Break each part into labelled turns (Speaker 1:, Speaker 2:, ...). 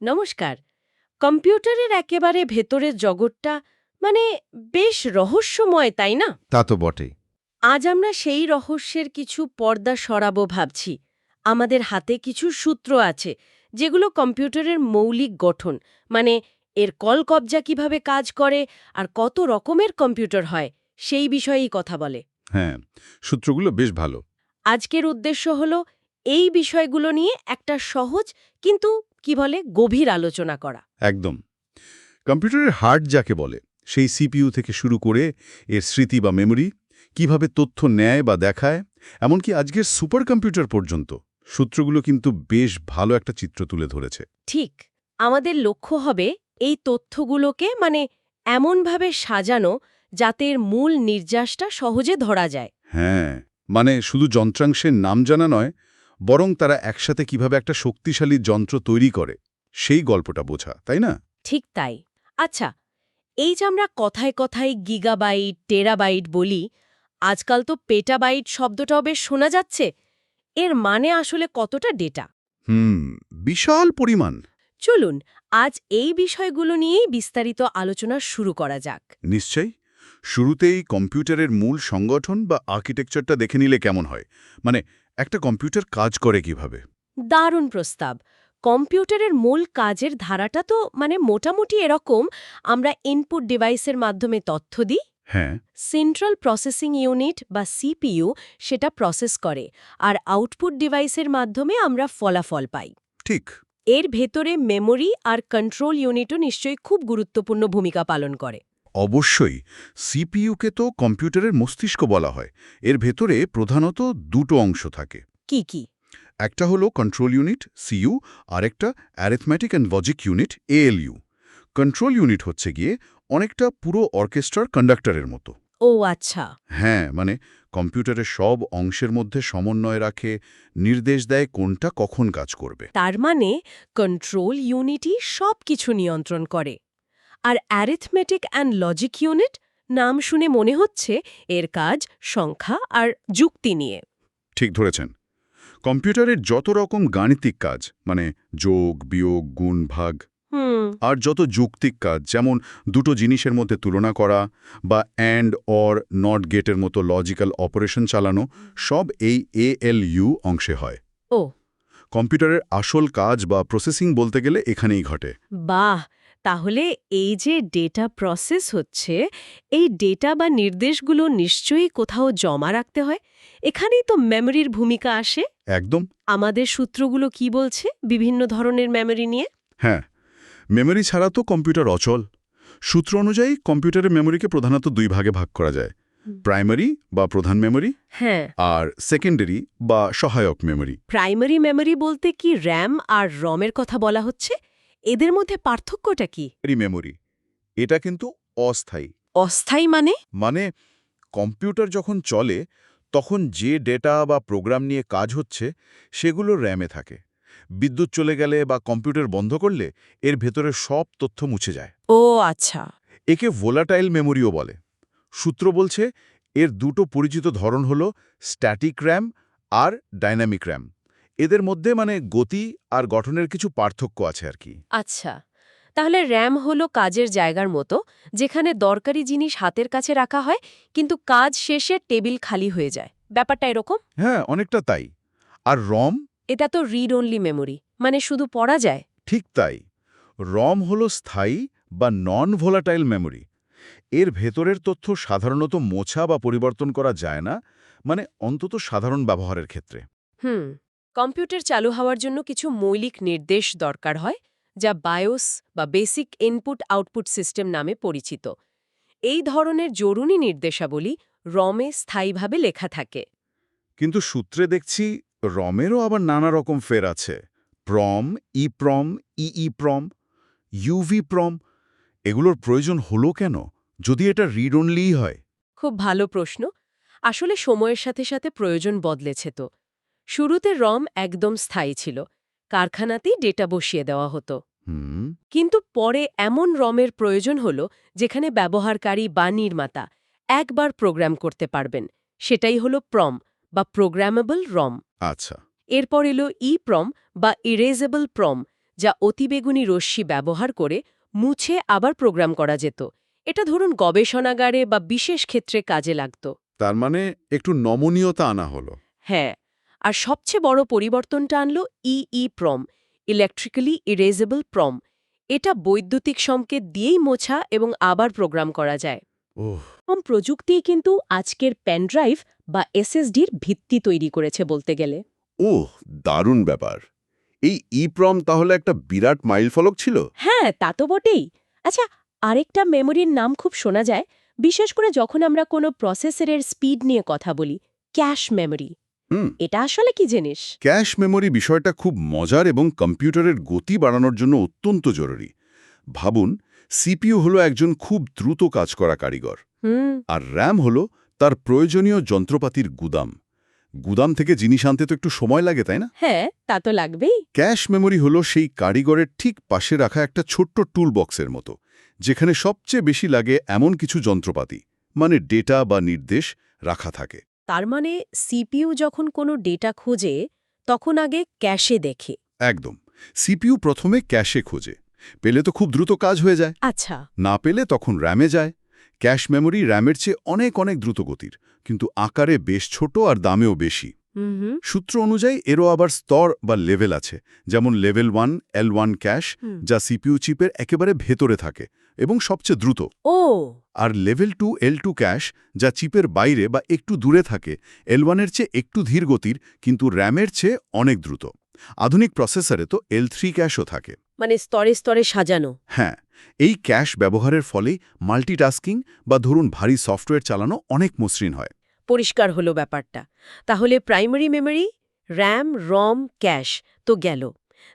Speaker 1: নমস্কার। কম্পিউটারের একেবারে ভেতরের জগৎটা মানে বেশ রহস্যময়, তাই না?
Speaker 2: তা তো বটেই।
Speaker 1: আজ আমরা সেই রহস্যের কিছু পর্দা সরাবো ভাবছি। আমাদের হাতে কিছু সূত্র আছে যেগুলো কম্পিউটারের মৌলিক গঠন, মানে এর কলকব্জা কিভাবে কাজ করে আর কত রকমের কম্পিউটার হয় সেই বিষয়েই কথা বলে।
Speaker 2: হ্যাঁ, সূত্রগুলো বেশ ভালো।
Speaker 1: আজকের উদ্দেশ্য হলো এই বিষয়গুলো নিয়ে একটা সহজ কিন্তু কি বলে গভীর আলোচনা করা।
Speaker 2: একদম। কম্পিউটারের হার্ট যাকে বলে, সেই সিপিইউ থেকে শুরু করে এর স্মৃতি বা মেমরি, কিভাবে তথ্য নেয় বা দেখায়, এমনকি আজকের সুপার কম্পিউটার পর্যন্ত, সূত্রগুলো কিন্তু বেশ ভালো একটা চিত্র তুলে ধরেছে।
Speaker 1: ঠিক, আমাদের লক্ষ্য হবে এই তথ্যগুলোকে মানে এমনভাবে সাজানো যাতে এর মূল নির্যাসটা সহজে ধরা যায়।
Speaker 2: হ্যাঁ, মানে শুধু যন্ত্রাংশের নাম জানা নয়, বরং তারা একসাথে কিভাবে একটা শক্তিশালী যন্ত্র তৈরি করে, সেই গল্পটা বোঝা, তাই না?
Speaker 1: ঠিক তাই। আচ্ছা, এই যে আমরা কথায় কথায় গিগাবাইট টেরাবাইট বলি, আজকাল তো পেটাবাইট শব্দটাও বেশ শোনা যাচ্ছে। এর মানে আসলে কতটা ডেটা?
Speaker 2: হুম, বিশাল পরিমাণ।
Speaker 1: চলুন আজ এই বিষয়গুলো নিয়েই বিস্তারিত আলোচনা শুরু করা যাক।
Speaker 2: নিশ্চয়ই। শুরুতেই কম্পিউটারের মূল সংগঠন বা আর্কিটেকচারটা দেখে নিলে কেমন হয়? মানে একটা কম্পিউটার কাজ করে কিভাবে?
Speaker 1: দারুণ প্রস্তাব। কম্পিউটারের মূল কাজের ধারাটা তো মানে মোটামুটি এরকম: আমরা ইনপুট ডিভাইসের মাধ্যমে তথ্য দিই,
Speaker 2: হ্যাঁ,
Speaker 1: সেন্ট্রাল প্রসেসিং ইউনিট বা সিপিইউ সেটা প্রসেস করে, আর আউটপুট ডিভাইসের মাধ্যমে আমরা ফলাফল পাই।
Speaker 2: ঠিক।
Speaker 1: এর ভেতরে মেমোরি আর কন্ট্রোল ইউনিটও নিশ্চয়ই খুব গুরুত্বপূর্ণ ভূমিকা পালন করে।
Speaker 2: অবশ্যই। সিপিইউকে তো কম্পিউটারের মস্তিষ্ক বলা হয়। এর ভেতরে প্রধানত দুটো অংশ থাকে।
Speaker 1: কি কি?
Speaker 2: একটা হলো কন্ট্রোল ইউনিট, সিইউ, আর একটা arithmetic and logic unit, ALU. Control unit হচ্ছে গিয়ে অনেকটা পুরো অর্কেস্ট্রার কন্ডাক্টরের মতো।
Speaker 1: ও আচ্ছা।
Speaker 2: হ্যাঁ, মানে কম্পিউটারের সব অংশের মধ্যে সমন্বয় রাখে, নির্দেশ দেয় কোনটা কখন কাজ করবে।
Speaker 1: তার মানে কন্ট্রোল ইউনিটই সব কিছু নিয়ন্ত্রণ করে। আর অ্যারিথমেটিক অ্যান্ড লজিক ইউনিট, নাম শুনে মনে হচ্ছে এর কাজ সংখ্যা আর যুক্তি নিয়ে।
Speaker 2: ঠিক ধরেছেন। কম্পিউটারের যত রকম গাণিতিক কাজ, মানে যোগ, বিয়োগ, গুণ, ভাগ,
Speaker 1: হুম।
Speaker 2: আর যত যৌক্তিক কাজ, যেমন দুটো জিনিসের মধ্যে তুলনা করা বা অ্যান্ড অর নট গেটের মতো লজিক্যাল অপারেশন চালানো, সব এই এএলইউ অংশে হয়।
Speaker 1: ও
Speaker 2: কম্পিউটারের আসল কাজ বা প্রসেসিং বলতে গেলে এখানেই ঘটে।
Speaker 1: বাহ! তাহলে এই যে ডেটা প্রসেস হচ্ছে, এই ডেটা বা নির্দেশগুলো নিশ্চয়ই কোথাও জমা রাখতে হয়। এখানেই তো মেমরির ভূমিকা আসে।
Speaker 2: একদম।
Speaker 1: আমাদের সূত্রগুলো কি বলছে বিভিন্ন ধরনের মেমরি নিয়ে?
Speaker 2: হ্যাঁ, মেমরি ছাড়া তো কম্পিউটার অচল। সূত্র অনুযায়ী কম্পিউটারের মেমরিকে প্রধানত দুই ভাগে ভাগ করা যায়: প্রাইমারি বা প্রধান মেমরি,
Speaker 1: হ্যাঁ।
Speaker 2: আর সেকেন্ডারি বা সহায়ক মেমরি।
Speaker 1: প্রাইমারি মেমরি বলতে কি র্যাম আর রমের কথা বলা হচ্ছে? এদের মধ্যে পার্থক্যটা কি?
Speaker 2: মেমরি এটা কিন্তু অস্থায়ী।
Speaker 1: অস্থায়ী মানে?
Speaker 2: মানে কম্পিউটার যখন চলে, তখন যে ডেটা বা প্রোগ্রাম নিয়ে কাজ হচ্ছে সেগুলো র্যামে থাকে। বিদ্যুৎ চলে গেলে বা কম্পিউটার বন্ধ করলে এর ভেতরে সব তথ্য মুছে যায়।
Speaker 1: ও আচ্ছা।
Speaker 2: একে ভোলাটাইল মেমোরিও বলে। সূত্র বলছে এর দুটো পরিচিত ধরন হল স্ট্যাটিক র্যাম আর ডাইনামিক র্যাম। এদের মধ্যে মানে গতি আর গঠনের কিছু পার্থক্য আছে আর কি।
Speaker 1: আচ্ছা, তাহলে র্যাম হলো কাজের জায়গার মতো, যেখানে দরকারি জিনিস হাতের কাছে রাখা হয় কিন্তু কাজ শেষে টেবিল খালি হয়ে যায়। ব্যাপারটা এরকম?
Speaker 2: হ্যাঁ, অনেকটা তাই। আর রম?
Speaker 1: এটা তো রিড অনলি মেমোরি, মানে শুধু পড়া যায়।
Speaker 2: ঠিক তাই। রম হল স্থায়ী বা নন ভোলাটাইল মেমোরি। এর ভেতরের তথ্য সাধারণত মোছা বা পরিবর্তন করা যায় না, মানে অন্তত সাধারণ ব্যবহারের ক্ষেত্রে।
Speaker 1: হুম। কম্পিউটার চালু হওয়ার জন্য কিছু মৌলিক নির্দেশ দরকার হয়, যা বায়োস বা বেসিক ইনপুট আউটপুট সিস্টেম নামে পরিচিত। এই ধরনের জরুরি নির্দেশাবলী রমে স্থায়ীভাবে লেখা থাকে।
Speaker 2: কিন্তু সূত্রে দেখছি রমেরও আবার নানা রকম ফের আছে: প্রম, ইপ্রম, ইইপ্রম, ইউভি প্রম। এগুলোর প্রয়োজন হলো কেন, যদি এটা রিড অনলিই হয়?
Speaker 1: খুব ভালো প্রশ্ন। আসলে সময়ের সাথে সাথে প্রয়োজন বদলেছে তো। শুরুতে রম একদম স্থায়ী ছিল, কারখানাতেই ডেটা বসিয়ে দেওয়া হতো।
Speaker 2: হুম।
Speaker 1: কিন্তু পরে এমন রমের প্রয়োজন হলো যেখানে ব্যবহারকারী বা নির্মাতা একবার প্রোগ্রাম করতে পারবেন। সেটাই হলো প্রম বা প্রোগ্রামেবল রম।
Speaker 2: আচ্ছা।
Speaker 1: এরপর এলো ইপ্রম বা ইরেজেবল প্রম, যা অতিবেগুনি রশ্মি ব্যবহার করে মুছে আবার প্রোগ্রাম করা যেত। এটা ধরুন গবেষণাগারে বা বিশেষ ক্ষেত্রে কাজে লাগত।
Speaker 2: তার মানে একটু নমনীয়তা আনা হলো।
Speaker 1: হ্যাঁ, আর সবচেয়ে বড় পরিবর্তনটা আনল ইইপ্রম, ইলেকট্রিক্যালি ইরেজেবল প্রম। এটা বৈদ্যুতিক সংকেত দিয়েই মোছা এবং আবার প্রোগ্রাম করা যায়।
Speaker 2: ওহ,
Speaker 1: কম প্রযুক্তিই কিন্তু আজকের পেনড্রাইভ বা এসএসডির ভিত্তি তৈরি করেছে বলতে গেলে।
Speaker 3: ওহ, দারুণ ব্যাপার। এই ইপ্রম তাহলে একটা বিরাট মাইলফলক ছিল।
Speaker 1: হ্যাঁ, তা তো বটেই। আচ্ছা, আরেকটা মেমোরির নাম খুব শোনা যায়, বিশেষ করে যখন আমরা কোনো প্রসেসরের স্পিড নিয়ে কথা বলি, ক্যাশ মেমোরি।
Speaker 3: হুম,
Speaker 1: এটা আসলে কি জিনিস?
Speaker 3: ক্যাশ মেমোরি বিষয়টা খুব মজার এবং কম্পিউটারের গতি বাড়ানোর জন্য অত্যন্ত জরুরি। ভাবুন, সিপিইউ হলো একজন খুব দ্রুত কাজ করা কারিগর,
Speaker 1: হুম,
Speaker 3: আর র্যাম হলো তার প্রয়োজনীয় যন্ত্রপাতির গুদাম। গুদাম থেকে জিনিস আনতে তো একটু সময় লাগে, তাই না?
Speaker 1: হ্যাঁ, তা তো লাগবেই।
Speaker 3: ক্যাশ মেমোরি হলো সেই কারিগরের ঠিক পাশে রাখা একটা ছোট্ট টুল বক্সের মতো, যেখানে সবচেয়ে বেশি লাগে এমন কিছু যন্ত্রপাতি, মানে ডেটা বা নির্দেশ রাখা থাকে।
Speaker 1: তার মানে সিপিইউ যখন কোনো ডেটা খোঁজে, তখন আগে ক্যাশে দেখে।
Speaker 3: একদম। সিপিইউ প্রথমে ক্যাশে খোঁজে। পেলে তো খুব দ্রুত কাজ হয়ে যায়।
Speaker 1: আচ্ছা।
Speaker 3: না পেলে তখন র্যামে যায়। ক্যাশ মেমোরি র্যামের চেয়ে অনেক অনেক দ্রুত গতির, কিন্তু আকারে বেশ ছোট আর দামেও বেশি।
Speaker 1: হুম হুম।
Speaker 3: সূত্র অনুযায়ী এরও আবার স্তর বা লেভেল আছে, যেমন লেভেল 1 L1 ক্যাশ, যা সিপিইউ চিপের একেবারে ভেতরে থাকে এবং সবচেয়ে দ্রুত।
Speaker 1: ও,
Speaker 3: আর লেভেল 2 L2 ক্যাশ, যা চিপের বাইরে বা একটু দূরে থাকে, L1-এর চেয়ে একটু ধীর গতির, কিন্তু র্যামের চেয়ে অনেক দ্রুত। আধুনিক প্রসেসরে তো L3 ক্যাশও থাকে।
Speaker 1: মানে স্তরে স্তরে সাজানো।
Speaker 3: হ্যাঁ, এই ক্যাশ ব্যবহারের ফলেই মাল্টিটাস্কিং বা ধরুন ভারী সফটওয়্যার চালানো অনেক মসৃণ হয়।
Speaker 1: পরিষ্কার হলো ব্যাপারটা। তাহলে primary memory, RAM, ROM, cash তো গেল,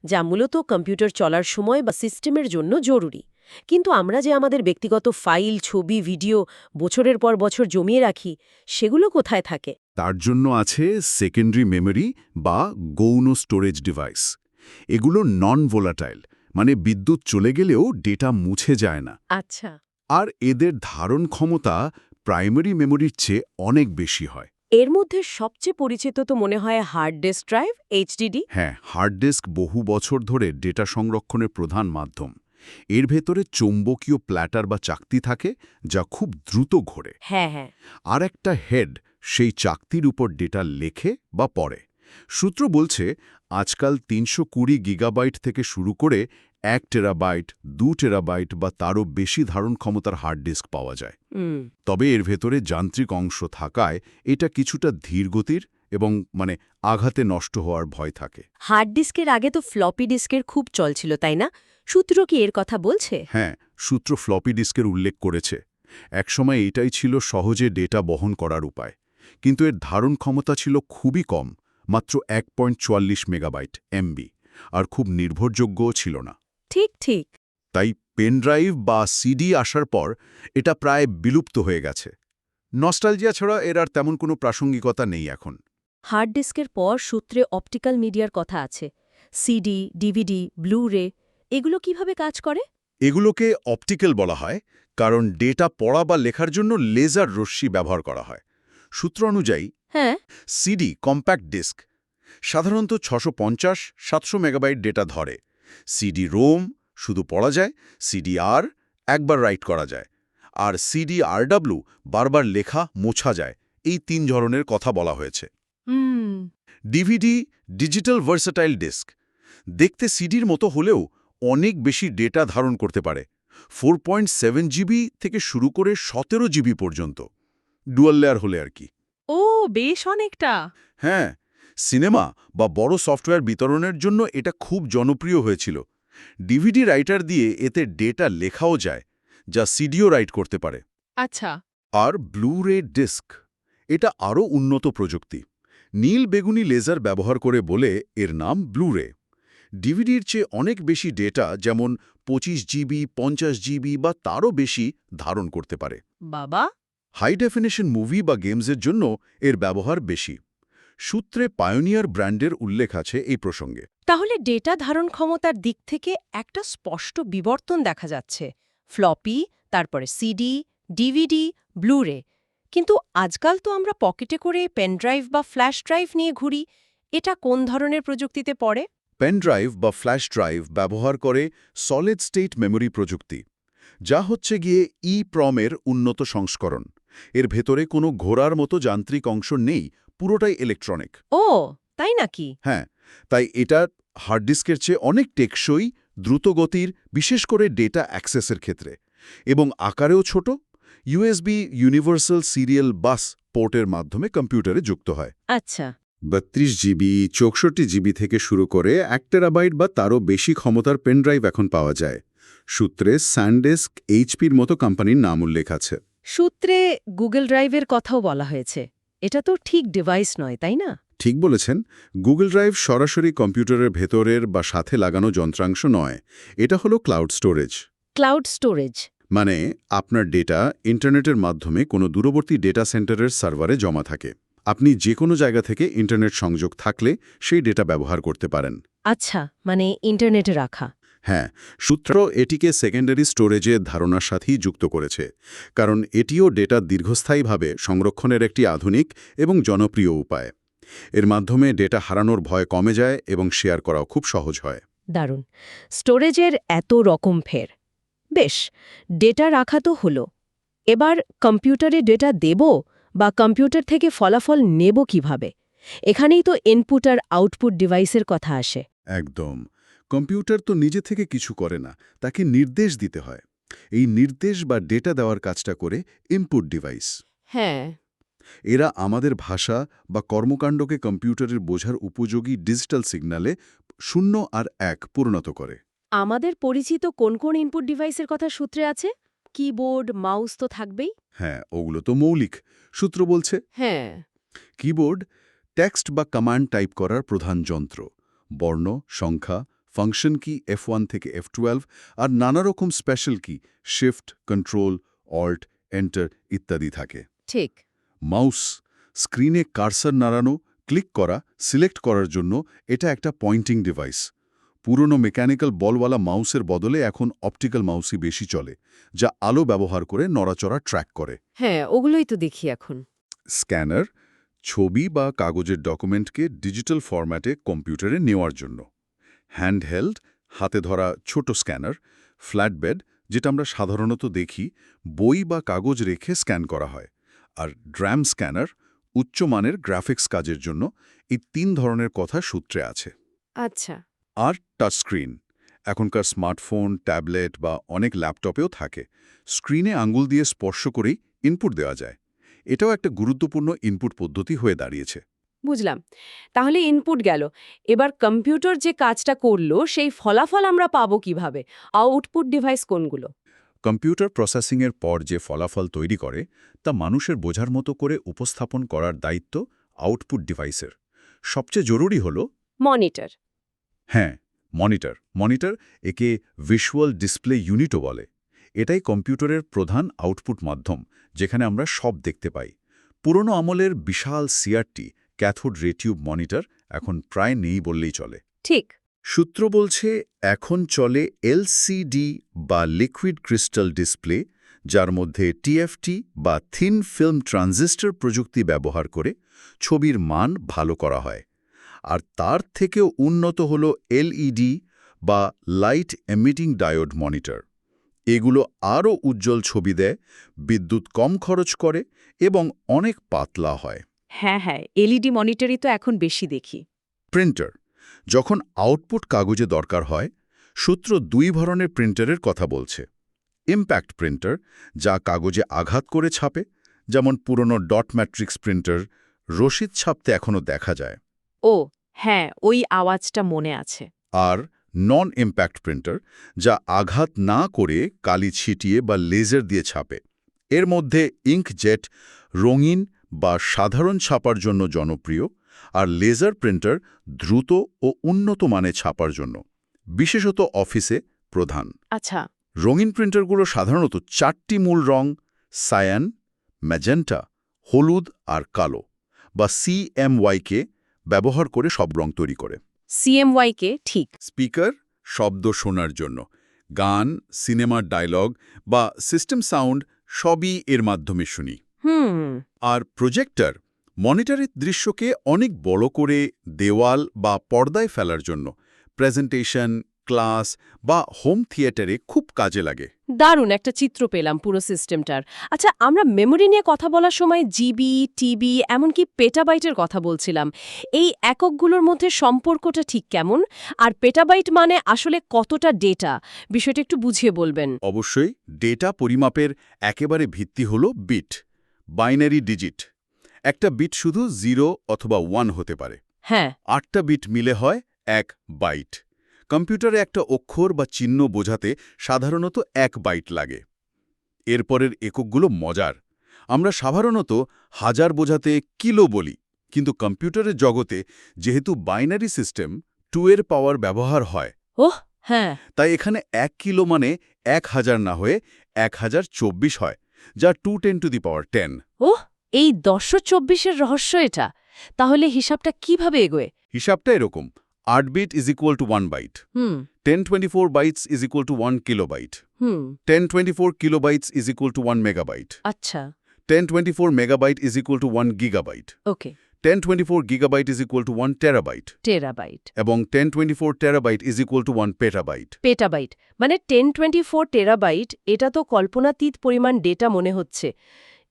Speaker 1: যা মূলত কম্পিউটার চলার সময় বা সিস্টেমের জন্য জরুরি। কিন্তু আমরা যে আমাদের ব্যক্তিগত ফাইল, ছবি, ভিডিও বছরের পর বছর জমিয়ে রাখি, সেগুলো কোথায় থাকে?
Speaker 3: তার জন্য আছে সেকেন্ডারি মেমোরি বা গৌণ স্টোরেজ ডিভাইস। এগুলো নন ভোলাটাইল, মানে বিদ্যুৎ চলে গেলেও ডেটা মুছে যায় না।
Speaker 1: আচ্ছা।
Speaker 3: আর এদের ধারণ ক্ষমতা প্রাইমারি মেমোরির চেয়ে অনেক বেশি হয়।
Speaker 1: এর মধ্যে সবচেয়ে পরিচিত তো মনে হয় হার্ড ডিস্ক ড্রাইভ, এইচডিডি।
Speaker 3: হ্যাঁ, হার্ড ডিস্ক বহু বছর ধরে ডেটা সংরক্ষণের প্রধান মাধ্যম। এর ভেতরে চৌম্বকীয় প্ল্যাটার বা চাকতি থাকে, যা খুব দ্রুত ঘোরে।
Speaker 1: হ্যাঁ হ্যাঁ।
Speaker 3: আর একটা হেড সেই চাকতির উপর ডেটা লেখে বা পড়ে। সূত্র বলছে আজকাল ৩২০ গিগাবাইট থেকে শুরু করে ১ টেরাবাইট, ২ টেরাবাইট বা তারও বেশি ধারণ ক্ষমতার হার্ড ডিস্ক পাওয়া যায়। তবে এর ভেতরে যান্ত্রিক অংশ থাকায় এটা কিছুটা ধীরগতির এবং আঘাতে নষ্ট হওয়ার ভয় থাকে।
Speaker 1: হার্ড ডিস্কের আগে তো ফ্লপি ডিস্কের খুব চল ছিল, তাই না? সূত্র কি এর কথা বলছে?
Speaker 3: হ্যাঁ, সূত্র ফ্লপি ডিস্কের উল্লেখ করেছে। একসময় এটাই ছিল সহজে ডেটা বহন করার উপায়, কিন্তু এর ধারণ ক্ষমতা ছিল খুবই কম, মাত্র ১.৪৪ মেগাবাইট এমবি, আর খুব নির্ভরযোগ্যও ছিল না।
Speaker 1: ঠিক ঠিক।
Speaker 3: তাই পেনড্রাইভ বা সিডি আসার পর এটা প্রায় বিলুপ্ত হয়ে গেছে। নস্টালজিয়া ছাড়া এর আর তেমন কোনো প্রাসঙ্গিকতা নেই এখন।
Speaker 1: হার্ড ডিস্কের পর সূত্রে অপটিক্যাল মিডিয়ার কথা আছে। সিডি, ডিভিডি, ব্লু রে, এগুলো কিভাবে কাজ করে?
Speaker 3: এগুলোকে অপটিক্যাল বলা হয় কারণ ডেটা পড়া বা লেখার জন্য লেজার রশ্মি ব্যবহার করা হয়। সূত্র অনুযায়ী
Speaker 1: হ্যাঁ।
Speaker 3: সিডি কম্প্যাক্ট ডিস্ক সাধারণত ৬৫০-৭০০ মেগাবাইট ডেটা ধরে। সিডি রোম শুধু পড়া যায়, সিডি আর একবার রাইট করা যায়, আর সিডি আরডব্লিউ বারবার লেখা মোছা যায়। এই ৩ ধরনের কথা বলা হয়েছে। ডিভিডি ডিজিটাল ভার্সেটাইল ডিস্ক দেখতে সিডির মতো হলেও অনেক বেশি ডেটা ধারণ করতে পারে। 4.7 জিবি থেকে শুরু করে 17 জিবি পর্যন্ত, ডুয়াল লেয়ার হলে আর কি।
Speaker 1: ও, বেশ অনেকটা।
Speaker 3: হ্যাঁ, সিনেমা বা বড় সফটওয়্যার বিতরণের জন্য এটা খুব জনপ্রিয় হয়েছিল। ডিভিডি রাইটার দিয়ে এতে ডেটা লেখাও যায়, যা সিডিও রাইট করতে পারে।
Speaker 1: আচ্ছা।
Speaker 3: আর ব্লু রে ডিস্ক, এটা আরও উন্নত প্রযুক্তি। নীল বেগুনি লেজার ব্যবহার করে বলে এর নাম ব্লু রে। ডিভিডির চেয়ে অনেক বেশি ডেটা, যেমন 25 জিবি, 50 জিবি বা তারও বেশি ধারণ করতে পারে।
Speaker 1: বাবা।
Speaker 3: হাই ডেফিনেশন মুভি বা গেমসের জন্য এর ব্যবহার বেশি। সূত্রে পায়োনিয়ার ব্র্যান্ডের উল্লেখ আছে এই প্রসঙ্গে।
Speaker 1: তাহলে ডেটা ধারণ ক্ষমতার দিক থেকে একটা স্পষ্ট বিবর্তন দেখা যাচ্ছে। ফ্লপি, তারপরে সিডি, ডিভিডি, ব্লু রে। কিন্তু আজকাল তো আমরা পকেটে করে পেনড্রাইভ বা ফ্ল্যাশ ড্রাইভ নিয়ে ঘুরি। এটা কোন ধরনের প্রযুক্তিতে পড়ে?
Speaker 3: পেন ড্রাইভ বা ফ্ল্যাশ ড্রাইভ ব্যবহার করে সলিড স্টেট মেমোরি প্রযুক্তি, যা হচ্ছে গিয়ে EEPROM-এর উন্নত সংস্করণ। এর ভেতরে কোনো ঘোড়ার মতো যান্ত্রিক অংশ নেই, পুরোটাই ইলেকট্রনিক।
Speaker 1: ও তাই নাকি?
Speaker 3: হ্যাঁ, তাই এটা হার্ড ডিস্কের চেয়ে অনেক টেকসই, দ্রুতগতির, বিশেষ করে ডেটা অ্যাক্সেসের ক্ষেত্রে, এবং আকারেও ছোট। USB ইউনিভার্সাল সিরিয়াল বাস পোর্টের মাধ্যমে কম্পিউটারে যুক্ত হয়।
Speaker 1: আচ্ছা।
Speaker 3: 32 জিবি, 64 জিবি থেকে শুরু করে 1 টেরাবাইট বা তারও বেশি ক্ষমতার পেনড্রাইভ এখন পাওয়া যায়। সূত্রে স্যানডিস্ক, এইচপির মতো কোম্পানির নাম উল্লেখ আছে।
Speaker 1: সূত্রে গুগল ড্রাইভের কথাও বলা হয়েছে। এটা তো ঠিক ডিভাইস নয়, তাই না?
Speaker 3: ঠিক বলেছেন, গুগল ড্রাইভ সরাসরি কম্পিউটারের ভেতরের বা সাথে লাগানো যন্ত্রাংশ নয়, এটা হলো ক্লাউড স্টোরেজ।
Speaker 1: Cloud storage.
Speaker 3: মানে আপনার ডেটা ইন্টারনেটের মাধ্যমে কোনো দূরবর্তী ডেটা সেন্টারের সার্ভারে জমা থাকে। আপনি যে কোনো জায়গা থেকে ইন্টারনেট সংযোগ থাকলে সেই ডেটা ব্যবহার করতে পারেন।
Speaker 1: আচ্ছা, মানে ইন্টারনেটে রাখা।
Speaker 3: হ্যাঁ, সূত্র এটিকে সেকেন্ডারি স্টোরেজের ধারণার সাথেই যুক্ত করেছে, কারণ এটিও ডেটা দীর্ঘস্থায়ীভাবে সংরক্ষণের একটি আধুনিক এবং জনপ্রিয় উপায়। এর মাধ্যমে ডেটা হারানোর ভয় কমে যায় এবং শেয়ার করাও খুব সহজ হয়।
Speaker 1: দারুণ। স্টোরেজের এত রকম ফের। বেশ, ডেটা রাখা তো হলো। এবার কম্পিউটারে ডেটা দেব বা কম্পিউটার থেকে ফলাফল নেব কিভাবে? এখানেই তো ইনপুট আর আউটপুট ডিভাইসের কথা আসে।
Speaker 3: একদম। কম্পিউটার তো নিজে থেকে কিছু করে না, তাকে নির্দেশ দিতে হয়। এই নির্দেশ বা ডেটা দেওয়ার কাজটা করে ইনপুট ডিভাইস।
Speaker 1: হ্যাঁ।
Speaker 3: এরা আমাদের ভাষা বা কর্মকাণ্ডকে কম্পিউটারের বোঝার উপযোগী ডিজিটাল সিগন্যালে 0 আর 1 পরিণত করে।
Speaker 1: আমাদের পরিচিত কোন কোন ইনপুট ডিভাইসের কথা সূত্রে আছে? কিবোর্ড, মাউস তো থাকবেই।
Speaker 3: হ্যাঁ, ওগুলো তো মৌলিক। সূত্র বলছে
Speaker 1: হ্যাঁ।
Speaker 3: কিবোর্ড টেক্সট বা কমান্ড টাইপ করার প্রধান যন্ত্র। বর্ণ, সংখ্যা, ফাংশন কি F1 থেকে F12 আর নানা রকম স্পেশাল কি শিফট, কন্ট্রোল, অল্ট, এন্টার ইত্যাদি থাকে।
Speaker 1: ঠিক।
Speaker 3: মাউস স্ক্রিনে কার্সার নাড়ানো, ক্লিক করা, সিলেক্ট করার জন্য এটা একটা পয়েন্টিং ডিভাইস। পুরনো মেকানিক্যাল বলওয়ালা মাউসের বদলে এখন অপটিক্যাল মাউসই বেশি চলে, যা আলো ব্যবহার করে নড়াচড়া ট্র্যাক করে।
Speaker 1: হ্যাঁ, ওগুলোই তো দেখি এখন।
Speaker 3: স্ক্যানার ছবি বা কাগজের ডকুমেন্টকে ডিজিটাল ফরম্যাটে কম্পিউটারে নেওয়ার জন্য। হ্যান্ডহেল্ড হাতে ধরা ছোট স্ক্যানার। ফ্ল্যাটবেড, যেটা আমরা সাধারণত দেখি, বই বা কাগজ রেখে স্ক্যান করা হয়। আর ড্রাম স্ক্যানার উচ্চমানের গ্রাফিক্স কাজের জন্য। এই 3 ধরনের কথা সূত্রে আছে।
Speaker 1: আচ্ছা।
Speaker 3: আর টাচস্ক্রিন এখনকার স্মার্টফোন, ট্যাবলেট বা অনেক ল্যাপটপেও থাকে। স্ক্রিনে আঙুল দিয়ে স্পর্শ করেই ইনপুট দেওয়া যায়। এটাও একটা গুরুত্বপূর্ণ ইনপুট পদ্ধতি হয়ে দাঁড়িয়েছে।
Speaker 1: বুঝলাম। তাহলে ইনপুট গেল। এবার কম্পিউটার যে কাজটা করলো সেই ফলাফল আমরা পাবো কিভাবে? আউটপুট ডিভাইস কোনগুলো?
Speaker 3: কম্পিউটার প্রসেসিংয়ের পর যে ফলাফল তৈরি করে তা মানুষের বোঝার মতো করে উপস্থাপন করার দায়িত্ব আউটপুট ডিভাইসের। সবচেয়ে জরুরি হল
Speaker 1: মনিটর।
Speaker 3: হ্যাঁ, মনিটর একে ভিজুয়াল ডিসপ্লে ইউনিটও বলে। এটাই কম্পিউটারের প্রধান আউটপুট মাধ্যম, যেখানে আমরা সব দেখতে পাই। পুরনো আমলের বিশাল CRT cathode ray tube monitor এখন প্রায় নেই বললেই চলে।
Speaker 1: ঠিক।
Speaker 3: সূত্র বলছে এখন চলে এলসিডি বা লিকুইড ক্রিস্টাল ডিসপ্লে, যার মধ্যে টিএফটি বা থিন ফিল্ম ট্রানজিস্টর প্রযুক্তি ব্যবহার করে ছবির মান ভালো করা হয়। আর তার থেকেও উন্নত হল এলইডি বা লাইট এমিটিং ডায়োড মনিটর। এগুলো আরও উজ্জ্বল ছবি দেয়, বিদ্যুৎ কম খরচ করে এবং অনেক পাতলা হয়।
Speaker 1: হ্যাঁ, এলইডি মনিটরই তো এখন বেশি দেখি।
Speaker 3: প্রিন্টার যখন আউটপুট কাগজে দরকার হয়, সূত্র 2 ধরনের প্রিন্টারের কথা বলছে। ইম্প্যাক্ট প্রিন্টার, যা কাগজে আঘাত করে ছাপে, যেমন পুরনো ডট ম্যাট্রিক্স প্রিন্টার, রসিদ ছাপতে এখনও দেখা যায়।
Speaker 1: ও হ্যাঁ, ওই আওয়াজটা মনে আছে।
Speaker 3: আর নন ইম্প্যাক্ট প্রিন্টার, যা আঘাত না করে কালি ছিটিয়ে বা লেজার দিয়ে ছাপে। এর মধ্যে ইঙ্কজেট রঙিন বা সাধারণ ছাপার জন্য জনপ্রিয়, আর লেজার প্রিন্টার দ্রুত ও উন্নত মানে ছাপার জন্য, বিশেষত অফিসে প্রধান।
Speaker 1: আচ্ছা।
Speaker 3: রঙিন প্রিন্টারগুলো সাধারণত 4টি মূল রং সায়ান, ম্যাজেন্টা, হলুদ আর কালো বা CMYK ব্যবহার করে সব রং তৈরি করে।
Speaker 1: CMYK ঠিক।
Speaker 3: স্পিকার শব্দ শোনার জন্য, গান, সিনেমার ডায়লগ বা সিস্টেম সাউন্ড সবই এর মাধ্যমে শুনি। আর প্রজেক্টর মনিটরের দৃশ্যকে অনেক বড় করে দেওয়াল বা পর্দায় ফেলার জন্য। প্রেজেন্টেশন, ক্লাস বা হোম থিয়েটারে খুব কাজে লাগে।
Speaker 1: দারুণ একটা চিত্র পেলাম পুরো সিস্টেমটার। আচ্ছা, আমরা মেমোরি নিয়ে কথা বলার সময় জিবি, টিবি, এমনকি পেটাবাইটের কথা বলছিলাম। এই এককগুলোর মধ্যে সম্পর্কটা ঠিক কেমন? আর পেটাবাইট মানে আসলে কতটা ডেটা? বিষয়টা একটু বুঝিয়ে বলবেন।
Speaker 3: অবশ্যই ডেটা পরিমাপের একেবারে ভিত্তি হল বিট, বাইনারি ডিজিট। একটা বিট শুধু 0 অথবা 1 হতে পারে।
Speaker 1: হ্যাঁ।
Speaker 3: 8টা বিট মিলে হয় 1 বাইট। কম্পিউটারে একটা অক্ষর বা চিহ্ন বোঝাতে সাধারণত 1 বাইট লাগে। এরপরের এককগুলো মজার। আমরা সাধারণত হাজার বোঝাতে কিলো বলি, কিন্তু কম্পিউটারের জগতে যেহেতু বাইনারি সিস্টেম 2 এর পাওয়ার ব্যবহার হয়,
Speaker 1: ওহ হ্যাঁ।
Speaker 3: তাই এখানে 1 কিলো মানে 1000 না হয়ে 1024 হয়, যা 2×10⁻10।
Speaker 1: ওহ, এই 1024-এর রহস্য এটা। তাহলে হিসাবটা কিভাবে এগোয়?
Speaker 3: হিসাবটা এরকম: 8 bit is equal to 1 byte,
Speaker 1: hmm
Speaker 3: 1024 bytes is equal to 1 kilobyte,
Speaker 1: hmm
Speaker 3: 1024 kilobytes is equal to 1 megabyte,
Speaker 1: আচ্ছা,
Speaker 3: 1024 megabyte is equal to 1 gigabyte,
Speaker 1: okay.
Speaker 3: 1024 gigabyte is equal to 1 terabyte,
Speaker 1: terabyte,
Speaker 3: এবং 1024 terabyte is equal to 1 petabyte.
Speaker 1: Petabyte মানে 1024 terabyte. এটা তো কল্পনাতীত পরিমাণ data মনে হচ্ছে।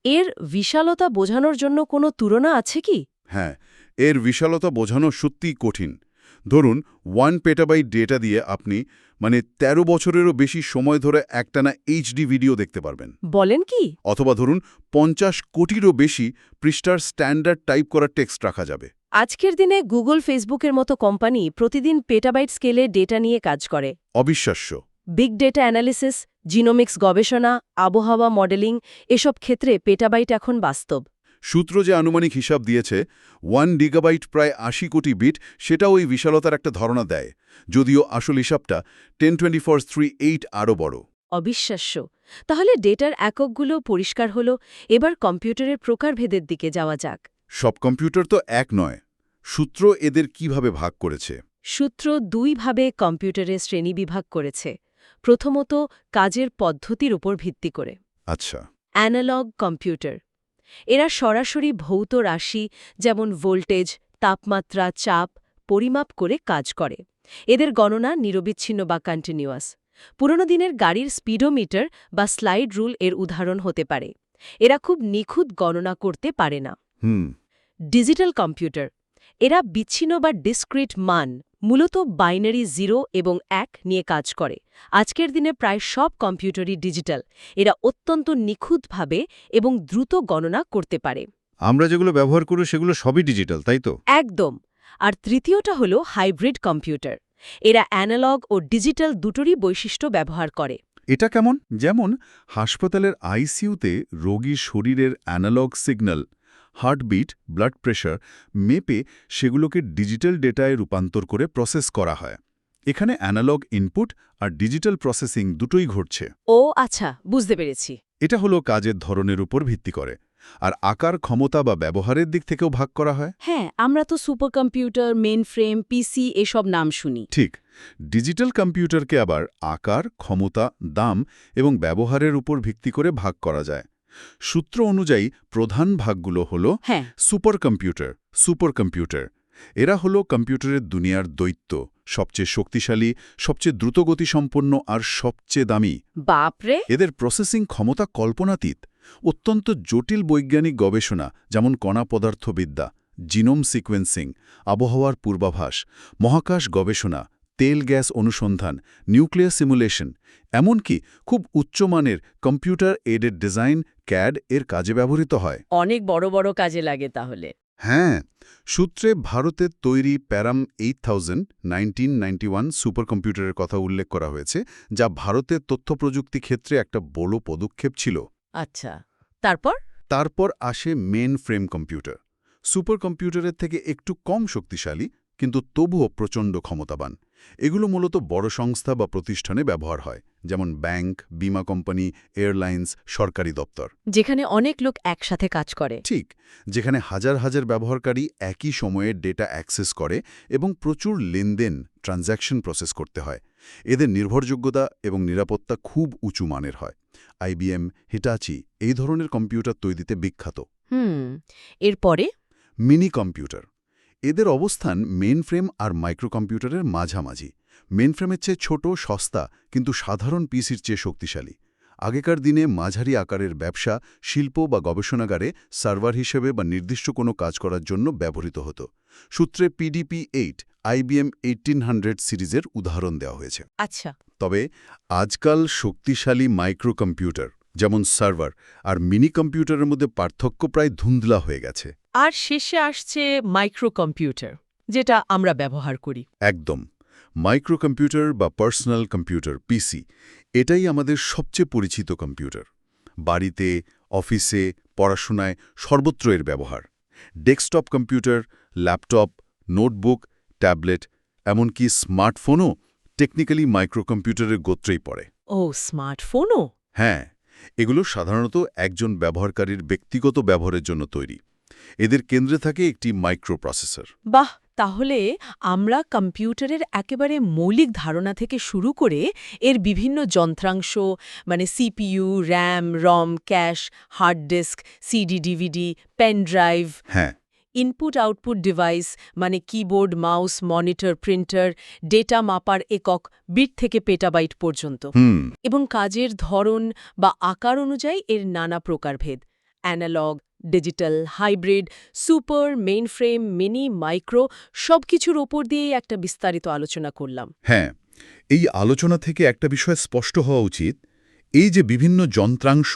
Speaker 1: এর বিশালতা বোঝানোর জন্য কোনো তুলনা আছে কি?
Speaker 3: হ্যাঁ, এর বিশালতা বোঝানো সত্যিই কঠিন। ধরুন 1 পেটাবাইট ডেটা দিয়ে আপনি 13 বছরেরও বেশি সময় ধরে একটানা এইচডি ভিডিও দেখতে পারবেন।
Speaker 1: বলেন কি?
Speaker 3: অথবা ধরুন 50 কোটিরও বেশি পৃষ্ঠার স্ট্যান্ডার্ড টাইপ করা টেক্সট রাখা যাবে।
Speaker 1: আজকের দিনে গুগল, ফেসবুকের মতো কোম্পানি প্রতিদিন পেটাবাইট স্কেলে ডেটা নিয়ে কাজ করে।
Speaker 3: অবিশ্বাস্য।
Speaker 1: বিগ ডেটা অ্যানালিসিস, জিনোমিক্স গবেষণা, আবহাওয়া মডেলিং, এসব ক্ষেত্রে পেটাবাইট এখন বাস্তব।
Speaker 3: সূত্র যে আনুমানিক হিসাব দিয়েছে 1 গিগাবাইট প্রায় 80 কোটি বিট, সেটাও ওই বিশালতার একটা ধারণা দেয়, যদিও আসল হিসাবটা 1024/8 আরও বড়।
Speaker 1: অবিশ্বাস্য। তাহলে ডেটার এককগুলো পরিষ্কার হলো। এবার কম্পিউটারের প্রকারভেদের দিকে যাওয়া যাক।
Speaker 3: সব কম্পিউটার তো এক নয়। সূত্র এদের কিভাবে ভাগ করেছে?
Speaker 1: সূত্র দুইভাবে কম্পিউটারের শ্রেণীবিভাগ করেছে। প্রথমত, কাজের পদ্ধতির উপর ভিত্তি করে।
Speaker 3: আচ্ছা।
Speaker 1: Analogue computer. এরা সরাসরি ভৌত রাশি যেমন ভোল্টেজ, তাপমাত্রা, চাপ পরিমাপ করে কাজ করে। এদের গণনা নিরবিচ্ছিন্ন বা কন্টিনিউয়াস। পুরনো দিনের গাড়ির স্পিডোমিটার বা স্লাইড রুল এর উদাহরণ হতে পারে। এরা খুব নিখুঁত গণনা করতে পারে না। Digital computer. এরা বিচ্ছিন্ন বা ডিসক্রিট মান, মূলত বাইনারি 0 এবং 1 নিয়ে কাজ করে। আজকের দিনে প্রায় সব কম্পিউটারই ডিজিটাল। এরা অত্যন্ত নিখুঁতভাবে এবং দ্রুত গণনা করতে পারে।
Speaker 2: আমরা যেগুলো ব্যবহার করি সেগুলো সবই ডিজিটাল, তাই তো?
Speaker 1: একদম। আর তৃতীয়টা হলো হাইব্রিড কম্পিউটার। এরা অ্যানালগ ও ডিজিটাল দুটোরই বৈশিষ্ট্য ব্যবহার করে।
Speaker 2: এটা কেমন? যেমন হাসপাতালের আইসিইউতে রোগীর শরীরের analogue signal, heartbeat, blood pressure মেপে সেগুলোকে ডিজিটাল ডেটায় রূপান্তর করে প্রসেস করা হয়। এখানে অ্যানালগ ইনপুট আর ডিজিটাল প্রসেসিং দুটোই ঘটছে।
Speaker 1: ও আচ্ছা, বুঝতে পেরেছি।
Speaker 2: এটা হলো কাজের ধরনের উপর ভিত্তি করে। আর আকার, ক্ষমতা বা ব্যবহারের দিক থেকেও ভাগ করা হয়।
Speaker 1: হ্যাঁ, আমরা তো সুপার কম্পিউটার, মেইন ফ্রেম, পিসি এসব নাম শুনি।
Speaker 2: ঠিক। ডিজিটাল কম্পিউটারকে আবার আকার, ক্ষমতা, দাম এবং ব্যবহারের উপর ভিত্তি করে ভাগ করা যায়। সূত্র অনুযায়ী প্রধান ভাগগুলো হল
Speaker 1: হ্যাঁ।
Speaker 2: Super computer. এরা হলো কম্পিউটারের দুনিয়ার দৈত্য, সবচেয়ে শক্তিশালী, সবচেয়ে দ্রুতগতিসম্পন্ন আর সবচেয়ে দামি।
Speaker 1: বাপরে!
Speaker 2: এদের প্রসেসিং ক্ষমতা কল্পনাতীত। অত্যন্ত জটিল বৈজ্ঞানিক গবেষণা যেমন কণা পদার্থবিদ্যা, জিনোম সিকোয়েন্সিং, আবহাওয়ার পূর্বাভাস, মহাকাশ গবেষণা, তেল গ্যাস অনুসন্ধান, নিউক্লিয়ার সিমুলেশন, এমনকি খুব উচ্চমানের কম্পিউটার এডেড ডিজাইন CAD এর কাজে ব্যবহৃত হয়।
Speaker 1: অনেক বড় বড় কাজে লাগে তাহলে।
Speaker 2: হ্যাঁ, সূত্রে ভারতের তৈরি প্যারাম 8000 1991 সুপার কম্পিউটারের কথা উল্লেখ করা হয়েছে, যা ভারতের তথ্যপ্রযুক্তি ক্ষেত্রে একটা বড় পদক্ষেপ ছিল।
Speaker 1: আচ্ছা, তারপর
Speaker 2: আসে মেন ফ্রেম কম্পিউটার। সুপার কম্পিউটারের থেকে একটু কম শক্তিশালী, কিন্তু তবুও প্রচণ্ড ক্ষমতাবান। এগুলো মূলত বড় সংস্থা বা প্রতিষ্ঠানে ব্যবহার হয়, যেমন ব্যাংক, বীমা কোম্পানি, এয়ারলাইন্স, সরকারি দপ্তর।
Speaker 1: যেখানে অনেক লোক একসাথে কাজ করে।
Speaker 2: ঠিক, যেখানে হাজার হাজার ব্যবহারকারী একই সময়ে ডেটা অ্যাক্সেস করে এবং প্রচুর লেনদেন, ট্রানজ্যাকশন প্রসেস করতে হয়। এদের নির্ভরযোগ্যতা এবং নিরাপত্তা খুব উঁচু মানের হয়। IBM, হিটাচি এই ধরনের কম্পিউটার তৈরিতে বিখ্যাত।
Speaker 1: এরপরে
Speaker 2: মিনি কম্পিউটার। এদের অবস্থান মেইন ফ্রেম আর মাইক্রো কম্পিউটারের মাঝামাঝি।
Speaker 3: মেইনফ্রেমের চেয়ে ছোট, সস্তা, কিন্তু সাধারণ পিসির চেয়ে শক্তিশালী। আগেকার দিনে মাঝারি আকারের ব্যবসা, শিল্প বা গবেষণাগারে সার্ভার হিসেবে বা নির্দিষ্ট কোনো কাজ করার জন্য ব্যবহৃত হতো। সূত্রে PDP-8 IBM 1800 সিরিজের উদাহরণ দেওয়া হয়েছে।
Speaker 1: আচ্ছা।
Speaker 3: তবে আজকাল শক্তিশালী মাইক্রো কম্পিউটার যেমন সার্ভার আর মিনি কম্পিউটারের মধ্যে পার্থক্য প্রায় ধুন্দলা হয়ে গেছে।
Speaker 4: আর শেষে আসছে মাইক্রো কম্পিউটার, যেটা আমরা ব্যবহার করি।
Speaker 3: একদম। মাইক্রো কম্পিউটার বা পার্সোনাল কম্পিউটার পিসি, এটাই আমাদের সবচেয়ে পরিচিত কম্পিউটার। বাড়িতে, অফিসে, পড়াশোনায় সর্বত্র এর ব্যবহার। Desktop computer, laptop, notebook, tablet, এমনকি স্মার্টফোনও টেকনিক্যালি মাইক্রো কম্পিউটারের গোত্রেই পড়ে।
Speaker 4: ও, স্মার্টফোনও?
Speaker 3: হ্যাঁ, এগুলো সাধারণত একজন ব্যবহারকারীর ব্যক্তিগত ব্যবহারের জন্য তৈরি। এদের কেন্দ্রে থাকে একটি মাইক্রোপ্রসেসর।
Speaker 4: বাহ, তাহলে আমরা কম্পিউটারের একেবারে মৌলিক ধারণা থেকে শুরু করে এর বিভিন্ন যন্ত্রাংশ, মানে CPU, RAM, ROM, cache, hard disk, CD, DVD, pen drive,
Speaker 3: হ্যাঁ,
Speaker 4: ইনপুট আউটপুট ডিভাইস, মানে keyboard, mouse, monitor, printer, data মাপার একক, বিট থেকে পেটাবাইট পর্যন্ত, এবং কাজের ধরন বা আকার অনুযায়ী এর নানা প্রকারভেদ, analogue, digital, hybrid, super, mainframe, mini, micro, সবকিছুর ওপর দিয়েই একটা বিস্তারিত আলোচনা করলাম।
Speaker 2: হ্যাঁ, এই আলোচনা থেকে একটা বিষয় স্পষ্ট হওয়া উচিত, এই যে বিভিন্ন যন্ত্রাংশ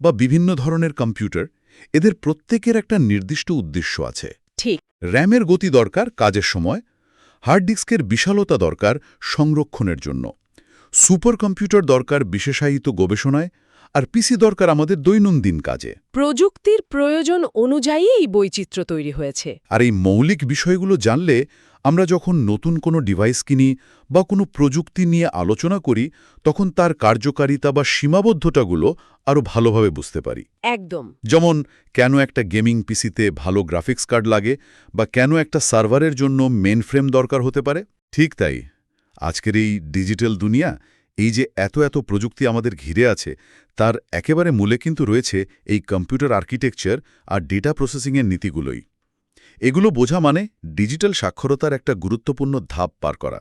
Speaker 2: বা বিভিন্ন ধরনের কম্পিউটার, এদের প্রত্যেকের একটা নির্দিষ্ট উদ্দেশ্য আছে।
Speaker 4: ঠিক।
Speaker 2: র্যামের গতি দরকার কাজের সময়, হার্ড ডিস্কের বিশালতা দরকার সংরক্ষণের জন্য, সুপার কম্পিউটার দরকার বিশেষায়িত গবেষণায়, আর পিসি দরকার আমাদের দৈনন্দিন কাজে।
Speaker 4: প্রযুক্তির প্রয়োজন অনুযায়ী এই বৈচিত্র্য তৈরি হয়েছে।
Speaker 2: আর এই মৌলিক বিষয়গুলো জানলে আমরা যখন নতুন কোনো ডিভাইস কিনি বা কোনো প্রযুক্তি নিয়ে আলোচনা করি, তখন তার কার্যকারিতা বা সীমাবদ্ধতাগুলো আরও ভালোভাবে বুঝতে পারি।
Speaker 4: একদম।
Speaker 2: যেমন কেন একটা গেমিং পিসিতে ভালো গ্রাফিক্স কার্ড লাগে, বা কেন একটা সার্ভারের জন্য মেইনফ্রেম দরকার হতে পারে। ঠিক তাই, আজকের এই ডিজিটাল দুনিয়া, এই যে এত এত প্রযুক্তি আমাদের ঘিরে আছে, তার একেবারে মূলে কিন্তু রয়েছে এই কম্পিউটার আর্কিটেকচার আর ডেটা প্রসেসিংয়ের নীতিগুলোই। এগুলো বোঝা মানে ডিজিটাল সাক্ষরতার একটা গুরুত্বপূর্ণ ধাপ পার করা।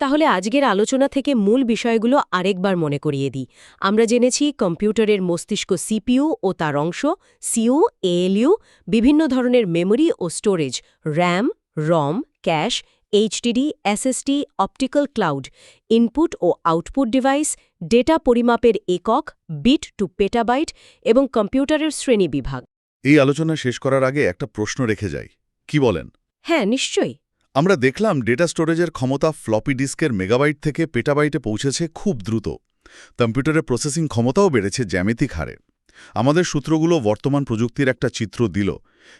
Speaker 1: তাহলে আজকের আলোচনা থেকে মূল বিষয়গুলো আরেকবার মনে করিয়ে দিই। আমরা জেনেছি কম্পিউটারের মস্তিষ্ক সিপিইউ ও তার অংশ, সিইউ, এএলইউ, বিভিন্ন ধরনের মেমোরি ও storage, RAM, ROM, cache, HDD, SSD, optical cloud, input ও আউটপুট ডিভাইস, ডেটা পরিমাপের একক, বিট টু পেটাবাইট, এবং কম্পিউটারের শ্রেণীবিভাগ।
Speaker 2: এই আলোচনা শেষ করার আগে একটা প্রশ্ন রেখে যাই, কি বলেন?
Speaker 1: হ্যাঁ, নিশ্চয়ই।
Speaker 2: আমরা দেখলাম ডেটা স্টোরেজের ক্ষমতা ফ্লপি ডিস্কের মেগাবাইট থেকে পেটাবাইটে পৌঁছেছে খুব দ্রুত। কম্পিউটারের প্রসেসিং ক্ষমতাও বেড়েছে জ্যামিতিক হারে। আমাদের সূত্রগুলো বর্তমান প্রযুক্তির একটা চিত্র দিল,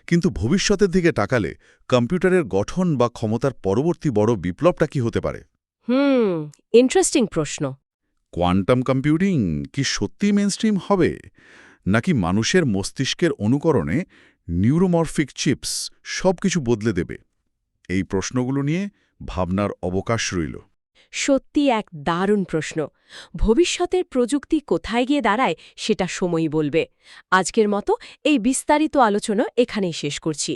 Speaker 2: কিন্তু ভবিষ্যতের দিকে তাকালে কম্পিউটারের গঠন বা ক্ষমতার পরবর্তী বড় বিপ্লবটা কি হতে পারে?
Speaker 1: ইন্টারেস্টিং প্রশ্ন।
Speaker 2: কোয়ান্টাম কম্পিউটিং কি সত্যিই মেইনস্ট্রিম হবে, নাকি মানুষের মস্তিষ্কের অনুকরণে নিউরোমরফিক চিপস সবকিছু বদলে দেবে? এই প্রশ্নগুলো নিয়ে ভাবনার অবকাশ রইল।
Speaker 1: সত্যি এক দারুণ প্রশ্ন। ভবিষ্যতের প্রযুক্তি কোথায় গিয়ে দাঁড়ায় সেটা সময়ই বলবে। আজকের মতো এই বিস্তারিত আলোচনা এখানেই শেষ করছি।